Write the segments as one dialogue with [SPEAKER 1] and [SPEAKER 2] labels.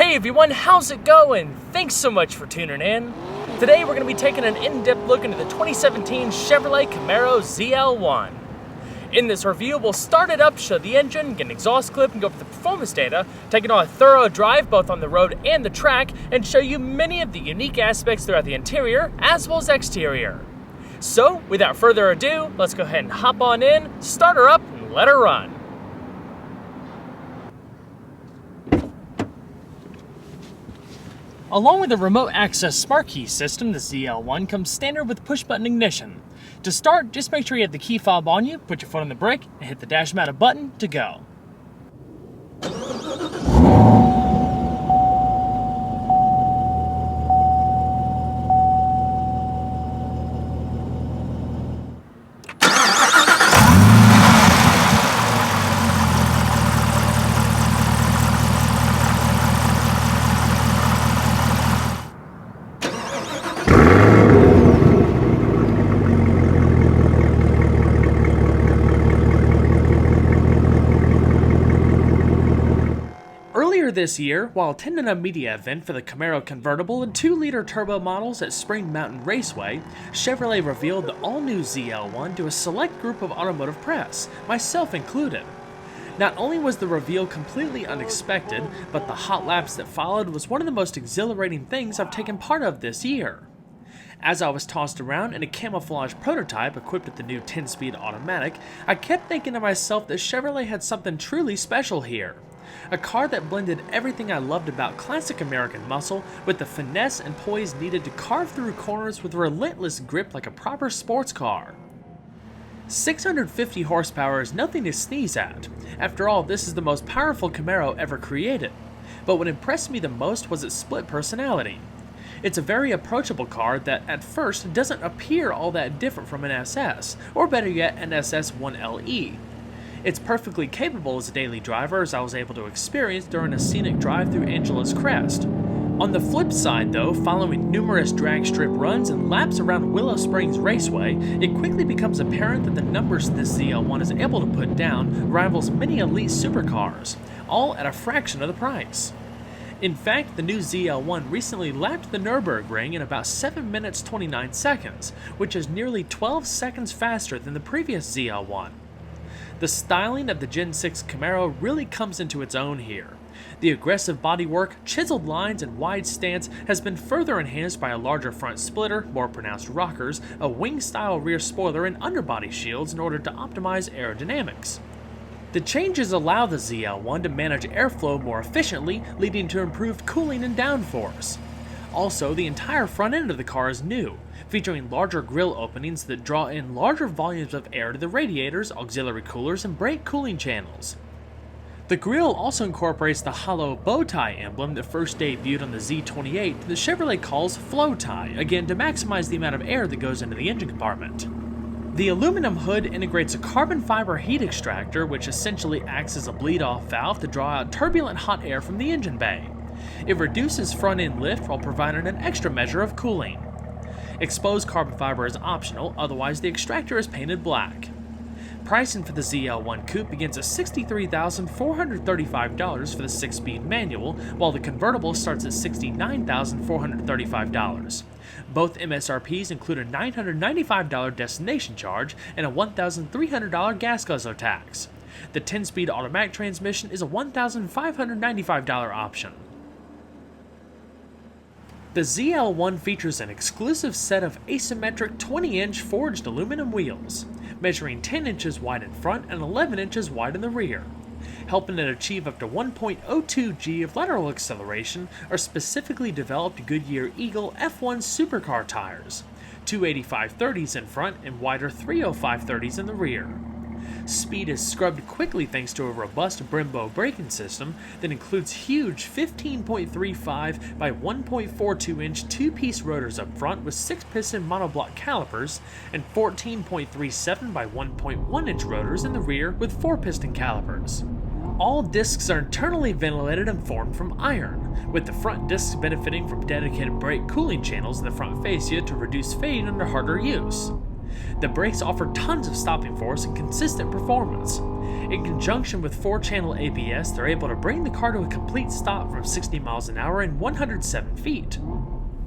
[SPEAKER 1] Hey everyone, how's it going? Thanks so much for tuning in. Today we're going to be taking an in-depth look into the 2017 Chevrolet Camaro ZL1. In this review, we'll start it up, show the engine, get an exhaust clip, and go over the performance data, take it on a thorough drive both on the road and the track, and show you many of the unique aspects throughout the interior as well as exterior. So, without further ado, let's go ahead and hop on in, start her up, and let her run. Along with a remote access smart key system, the ZL1 comes standard with push-button ignition. To start, just make sure you have the key fob on you, put your foot on the brake, and hit the dash-mounted button to go. Earlier this year, while attending a media event for the Camaro convertible and 2-liter turbo models at Spring Mountain Raceway, Chevrolet revealed the all-new ZL1 to a select group of automotive press, myself included. Not only was the reveal completely unexpected, but the hot laps that followed was one of the most exhilarating things I've taken part of this year. As I was tossed around in a camouflage prototype equipped with the new 10-speed automatic, I kept thinking to myself that Chevrolet had something truly special here. A car that blended everything I loved about classic American muscle with the finesse and poise needed to carve through corners with relentless grip like a proper sports car. 650 horsepower is nothing to sneeze at. After all, this is the most powerful Camaro ever created. But what impressed me the most was its split personality. It's a very approachable car that at first doesn't appear all that different from an SS, or better yet, an SS1LE. It's perfectly capable as a daily driver, as I was able to experience during a scenic drive through Angeles Crest. On the flip side though, following numerous drag strip runs and laps around Willow Springs Raceway, it quickly becomes apparent that the numbers this ZL1 is able to put down rivals many elite supercars, all at a fraction of the price. In fact, the new ZL1 recently lapped the Nürburgring in about 7 minutes 29 seconds, which is nearly 12 seconds faster than the previous ZL1. The styling of the Gen 6 Camaro really comes into its own here. The aggressive bodywork, chiseled lines, and wide stance has been further enhanced by a larger front splitter, more pronounced rockers, a wing-style rear spoiler, and underbody shields in order to optimize aerodynamics. The changes allow the ZL1 to manage airflow more efficiently, leading to improved cooling and downforce. Also, the entire front end of the car is new, featuring larger grille openings that draw in larger volumes of air to the radiators, auxiliary coolers, and brake cooling channels. The grille also incorporates the hollow bow tie emblem that first debuted on the Z28 that Chevrolet calls flow tie, again to maximize the amount of air that goes into the engine compartment. The aluminum hood integrates a carbon fiber heat extractor, which essentially acts as a bleed-off valve to draw out turbulent hot air from the engine bay. It reduces front-end lift while providing an extra measure of cooling. Exposed carbon fiber is optional, otherwise the extractor is painted black. Pricing for the ZL1 Coupe begins at $63,435 for the 6-speed manual, while the convertible starts at $69,435. Both MSRPs include a $995 destination charge and a $1,300 gas guzzler tax. The 10-speed automatic transmission is a $1,595 option. The ZL1 features an exclusive set of asymmetric 20-inch forged aluminum wheels, measuring 10 inches wide in front and 11 inches wide in the rear. Helping it achieve up to 1.02 G of lateral acceleration are specifically developed Goodyear Eagle F1 supercar tires, 285/30s in front and wider 305/30s in the rear. Speed is scrubbed quickly thanks to a robust Brembo braking system that includes huge 15.35 by 1.42 inch 2-piece rotors up front with 6-piston monoblock calipers and 14.37 by 1.1 inch rotors in the rear with 4-piston calipers. All discs are internally ventilated and formed from iron, with the front discs benefiting from dedicated brake cooling channels in the front fascia to reduce fade under harder use. The brakes offer tons of stopping force and consistent performance. In conjunction with 4-channel ABS, they're able to bring the car to a complete stop from 60 miles an hour in 107 feet.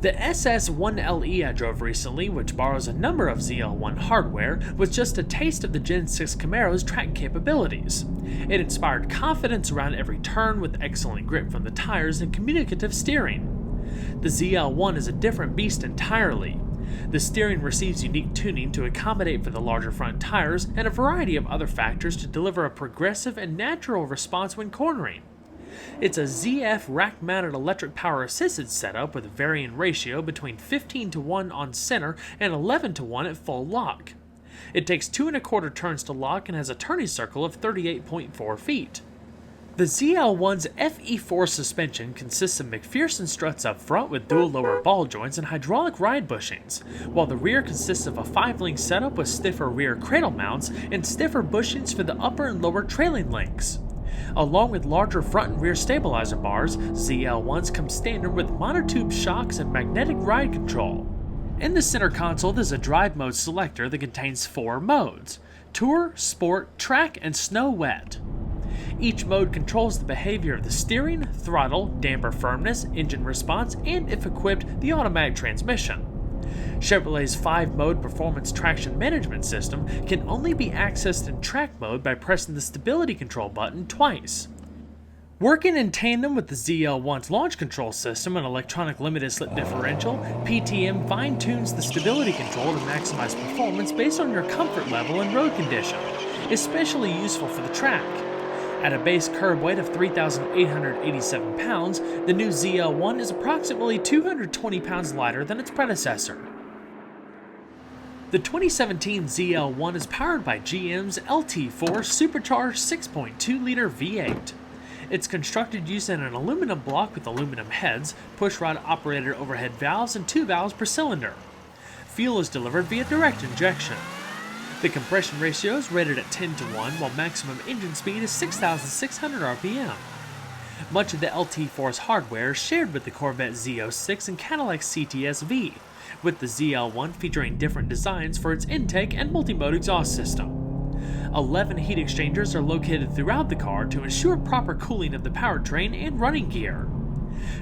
[SPEAKER 1] The SS1LE I drove recently, which borrows a number of ZL1 hardware, was just a taste of the Gen 6 Camaro's track capabilities. It inspired confidence around every turn with excellent grip from the tires and communicative steering. The ZL1 is a different beast entirely. The steering receives unique tuning to accommodate for the larger front tires and a variety of other factors to deliver a progressive and natural response when cornering. It's a ZF rack-mounted electric power-assisted setup with a varying ratio between 15:1 on center and 11:1 at full lock. It takes 2 1/4 turns to lock and has a turning circle of 38.4 feet. The ZL1's FE4 suspension consists of McPherson struts up front with dual lower ball joints and hydraulic ride bushings, while the rear consists of a 5-link setup with stiffer rear cradle mounts and stiffer bushings for the upper and lower trailing links. Along with larger front and rear stabilizer bars, ZL1s come standard with monotube shocks and magnetic ride control. In the center console, there's a drive mode selector that contains 4 modes: Tour, Sport, Track, and Snow Wet. Each mode controls the behavior of the steering, throttle, damper firmness, engine response, and, if equipped, the automatic transmission. Chevrolet's 5-mode performance traction management system can only be accessed in track mode by pressing the stability control button twice. Working in tandem with the ZL1's launch control system and electronic limited slip differential, PTM fine-tunes the stability control to maximize performance based on your comfort level and road condition, especially useful for the track. At a base curb weight of 3,887 pounds, the new ZL1 is approximately 220 pounds lighter than its predecessor. The 2017 ZL1 is powered by GM's LT4 supercharged 6.2-liter V8. It's constructed using an aluminum block with aluminum heads, pushrod operated overhead valves, and 2 valves per cylinder. Fuel is delivered via direct injection. The compression ratio is rated at 10:1, while maximum engine speed is 6,600 RPM. Much of the LT4's hardware is shared with the Corvette Z06 and Cadillac CTS-V, with the ZL1 featuring different designs for its intake and multi-mode exhaust system. 11 heat exchangers are located throughout the car to ensure proper cooling of the powertrain and running gear.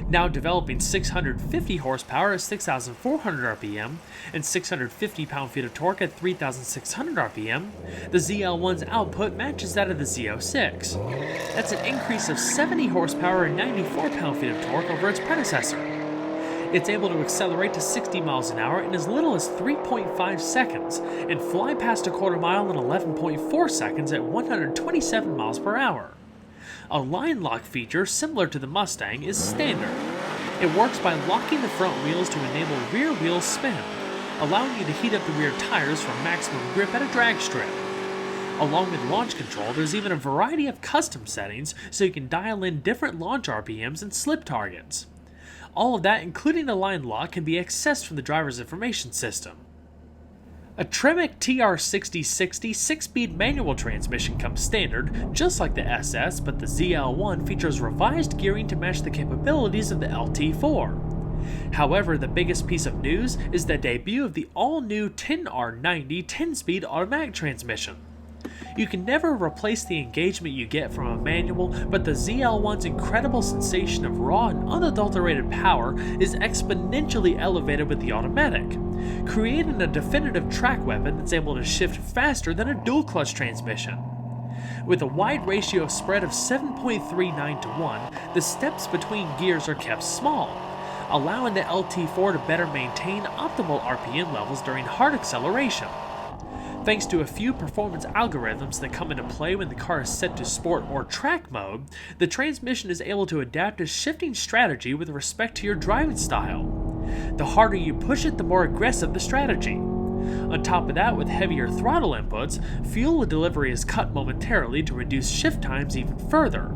[SPEAKER 1] Now developing 650 horsepower at 6,400 RPM and 650 pound-feet of torque at 3,600 RPM, the ZL1's output matches that of the Z06. That's an increase of 70 horsepower and 94 pound-feet of torque over its predecessor. It's able to accelerate to 60 miles an hour in as little as 3.5 seconds and fly past a quarter mile in 11.4 seconds at 127 miles per hour. A line lock feature similar to the Mustang is standard. It works by locking the front wheels to enable rear wheel spin, allowing you to heat up the rear tires for maximum grip at a drag strip. Along with launch control, there's even a variety of custom settings so you can dial in different launch RPMs and slip targets. All of that, including the line lock, can be accessed from the driver's information system. A Tremec TR6060 6-speed manual transmission comes standard, just like the SS, but the ZL1 features revised gearing to match the capabilities of the LT4. However, the biggest piece of news is the debut of the all-new 10R90 10-speed automatic transmission. You can never replace the engagement you get from a manual, but the ZL1's incredible sensation of raw and unadulterated power is exponentially elevated with the automatic, creating a definitive track weapon that's able to shift faster than a dual-clutch transmission. With a wide ratio spread of 7.39:1, the steps between gears are kept small, allowing the LT4 to better maintain optimal RPM levels during hard acceleration. Thanks to a few performance algorithms that come into play when the car is set to sport or track mode, the transmission is able to adapt a shifting strategy with respect to your driving style. The harder you push it, the more aggressive the strategy. On top of that, with heavier throttle inputs, fuel delivery is cut momentarily to reduce shift times even further.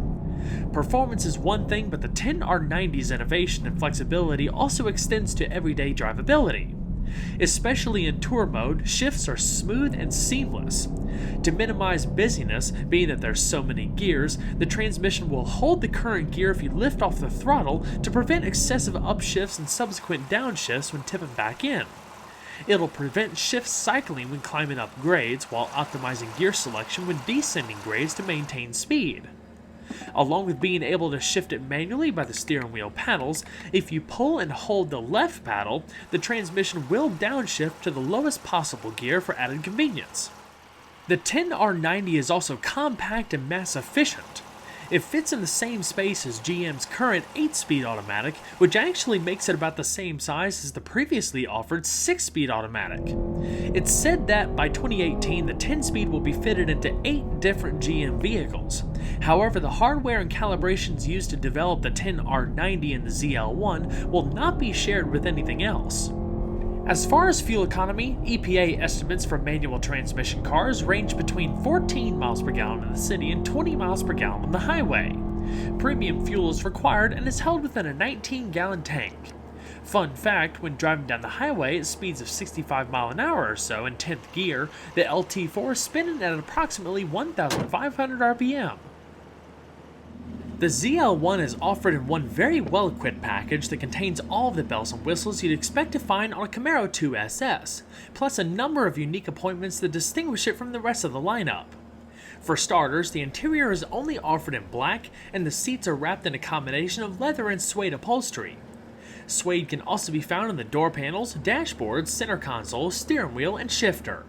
[SPEAKER 1] Performance is one thing, but the 10R90's innovation and flexibility also extends to everyday drivability. Especially in tour mode, shifts are smooth and seamless. To minimize busyness, being that there's so many gears, the transmission will hold the current gear if you lift off the throttle to prevent excessive upshifts and subsequent downshifts when tipping back in. It'll prevent shift cycling when climbing up grades while optimizing gear selection when descending grades to maintain speed. Along with being able to shift it manually by the steering wheel paddles, if you pull and hold the left paddle, the transmission will downshift to the lowest possible gear for added convenience. The 10R90 is also compact and mass efficient. It fits in the same space as GM's current 8-speed automatic, which actually makes it about the same size as the previously offered 6-speed automatic. It's said that by 2018 the 10-speed will be fitted into 8 different GM vehicles. However, the hardware and calibrations used to develop the 10R90 and the ZL1 will not be shared with anything else. As far as fuel economy, EPA estimates for manual transmission cars range between 14 miles per gallon in the city and 20 miles per gallon on the highway. Premium fuel is required and is held within a 19-gallon tank. Fun fact, when driving down the highway at speeds of 65 miles an hour or so in 10th gear, the LT4 is spinning at approximately 1,500 RPM. The ZL1 is offered in one very well-equipped package that contains all of the bells and whistles you'd expect to find on a Camaro 2SS, plus a number of unique appointments that distinguish it from the rest of the lineup. For starters, the interior is only offered in black, and the seats are wrapped in a combination of leather and suede upholstery. Suede can also be found on the door panels, dashboard, center console, steering wheel, and shifter.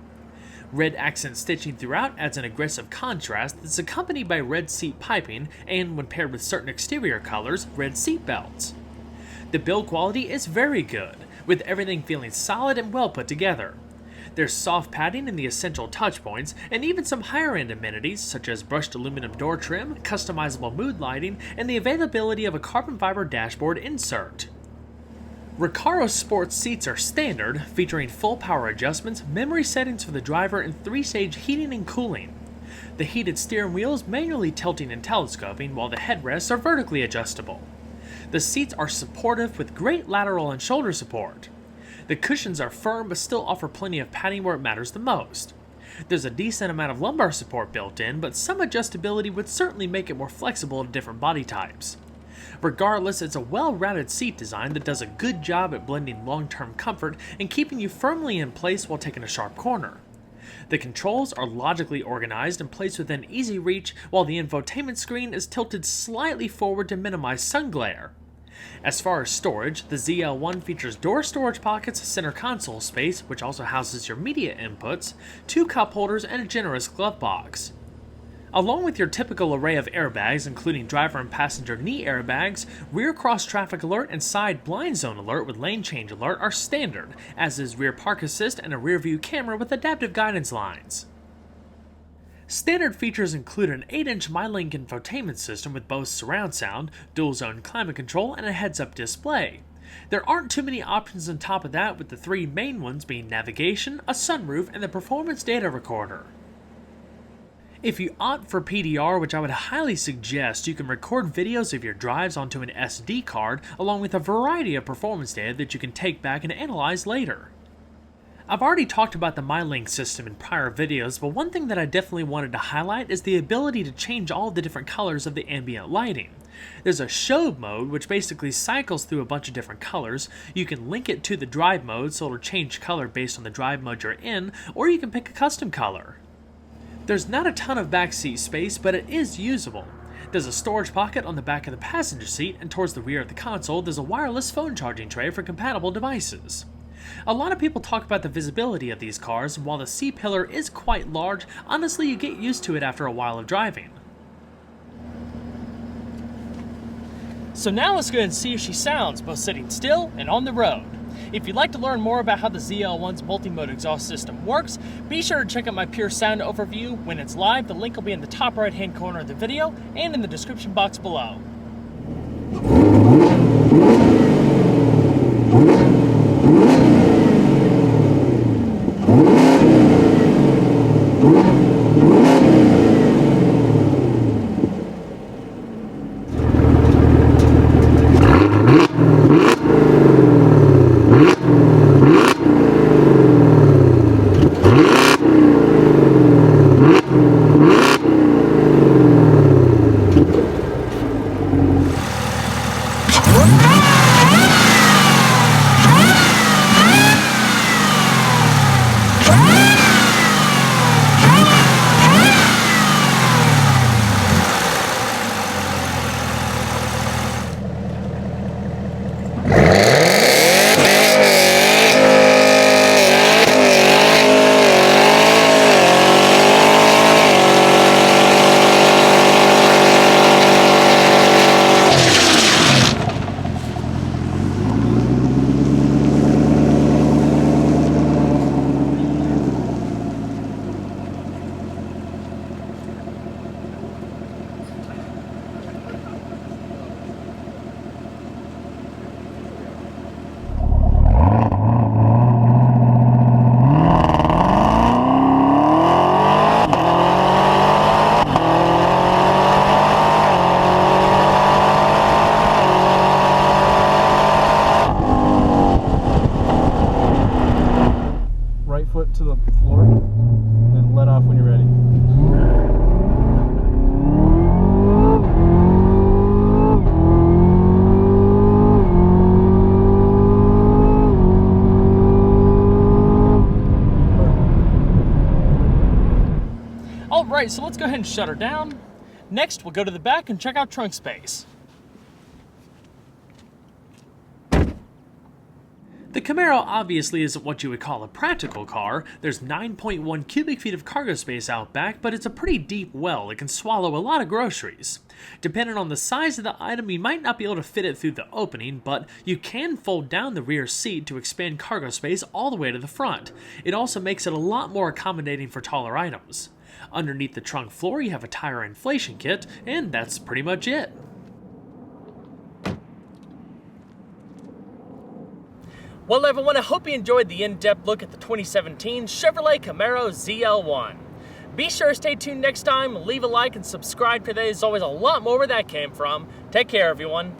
[SPEAKER 1] Red accent stitching throughout adds an aggressive contrast that's accompanied by red seat piping and, when paired with certain exterior colors, red seat belts. The build quality is very good, with everything feeling solid and well put together. There's soft padding in the essential touchpoints, and even some higher-end amenities such as brushed aluminum door trim, customizable mood lighting, and the availability of a carbon fiber dashboard insert. Recaro Sports seats are standard, featuring full power adjustments, memory settings for the driver, and 3-stage heating and cooling. The heated steering wheel is manually tilting and telescoping, while the headrests are vertically adjustable. The seats are supportive with great lateral and shoulder support. The cushions are firm but still offer plenty of padding where it matters the most. There's a decent amount of lumbar support built in, but some adjustability would certainly make it more flexible to different body types. Regardless, it's a well-rounded seat design that does a good job at blending long-term comfort and keeping you firmly in place while taking a sharp corner. The controls are logically organized and placed within easy reach, while the infotainment screen is tilted slightly forward to minimize sun glare. As far as storage, the ZL1 features door storage pockets, center console space, which also houses your media inputs, 2 cup holders, and a generous glove box. Along with your typical array of airbags, including driver and passenger knee airbags, rear cross-traffic alert and side blind zone alert with lane change alert are standard, as is rear park assist and a rear view camera with adaptive guidance lines. Standard features include an 8-inch MyLink infotainment system with both surround sound, dual-zone climate control, and a heads-up display. There aren't too many options on top of that, with the 3 main ones being navigation, a sunroof, and the performance data recorder. If you opt for PDR, which I would highly suggest, you can record videos of your drives onto an SD card along with a variety of performance data that you can take back and analyze later. I've already talked about the MyLink system in prior videos, but one thing that I definitely wanted to highlight is the ability to change all the different colors of the ambient lighting. There's a show mode, which basically cycles through a bunch of different colors. You can link it to the drive mode so it'll change color based on the drive mode you're in, or you can pick a custom color. There's not a ton of backseat space, but it is usable. There's a storage pocket on the back of the passenger seat, and towards the rear of the console there's a wireless phone charging tray for compatible devices. A lot of people talk about the visibility of these cars, and while the C-pillar is quite large, honestly you get used to it after a while of driving. So now let's go ahead and see if she sounds, both sitting still and on the road. If you'd like to learn more about how the ZL1's multi-mode exhaust system works, be sure to check out my pure sound overview when it's live. The link will be in the top right hand corner of the video and in the description box below. Alright, so let's go ahead and shut her down. Next, we'll go to the back and check out trunk space. The Camaro obviously isn't what you would call a practical car. There's 9.1 cubic feet of cargo space out back, but it's a pretty deep well that can swallow a lot of groceries. Depending on the size of the item, you might not be able to fit it through the opening, but you can fold down the rear seat to expand cargo space all the way to the front. It also makes it a lot more accommodating for taller items. Underneath the trunk floor, you have a tire inflation kit, and that's pretty much it. Well, everyone, I hope you enjoyed the in-depth look at the 2017 Chevrolet Camaro ZL1. Be sure to stay tuned next time, leave a like and subscribe today. There's always a lot more where that came from. Take care, everyone.